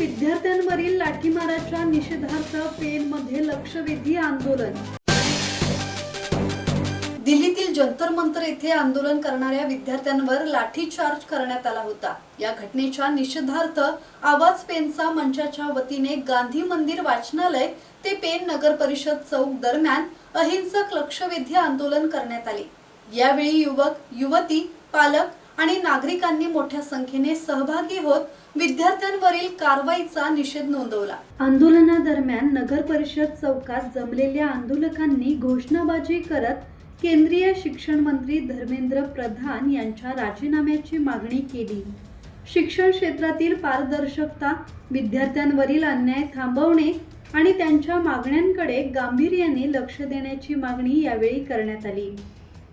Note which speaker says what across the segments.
Speaker 1: विद्यार्थ्यांवरील लाठीमाराच्या निषेधार्थ पेनमध्ये लक्षवेधी आंदोलन। दिल्लीतील जंतर मंतर येथे आंदोलन करणाऱ्या विद्यार्थ्यांवर लाठीचार्ज करण्यात आला होता। या घटनेच्या निषेधार्थ आवाज पेनचा मंचाच्या वतीने गांधी मंदिर वाचनालय ते पेन नगर परिषद चौक दरम्यान अहिंसक लक्षवेधी आंदोलन करण्यात आले। यावेळी युवक, युवती, पालक आणि नागरिकांनी मोठ्या संख्येने सहभागी होत विद्यार्थ्यांवरील कारवाईचा निषेध नोंदवला। आंदोलनादरम्यान नगर परिषद चौकात जमलेल्या आंदोलकांनी घोषणाबाजी करत केंद्रीय शिक्षण मंत्री धर्मेंद्र प्रधान यांच्या राजीनाम्याची मागणी केली। शिक्षण क्षेत्रातील पारदर्शकता, विद्यार्थ्यांवरील अन्याय थांबवणे आणि त्यांच्या मागण्यांकडे गांभीर्याने लक्ष देण्याची मागणी यावेळी करण्यात आली।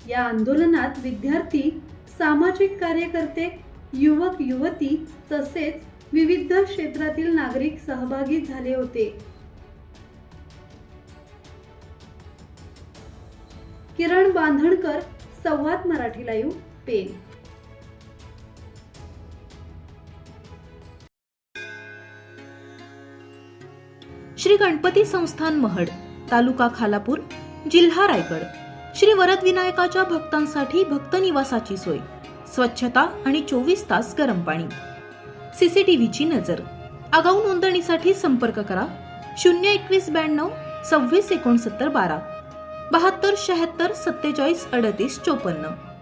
Speaker 1: या आंदोलनात विद्यार्थी, सामाजिक कार्यकर्ते, युवक, युवती तसेच विविध क्षेत्रातील नागरिक सहभागी झाले होते। किरण बांधणकर, संवाद मराठी लाईव्ह, पेन।
Speaker 2: श्री गणपती संस्थान महड, तालुका खालापूर, जिल्हा रायगड। श्री वरद विनायकाच्या भक्तांसाठी भक्त निवासाची सोय, स्वच्छता आणि 24 तास गरम पाणी, सीसीटीव्हीची नजर। आगाऊ नोंदणीसाठी संपर्क करा 02192 26 69 12 72 76 47 38 54।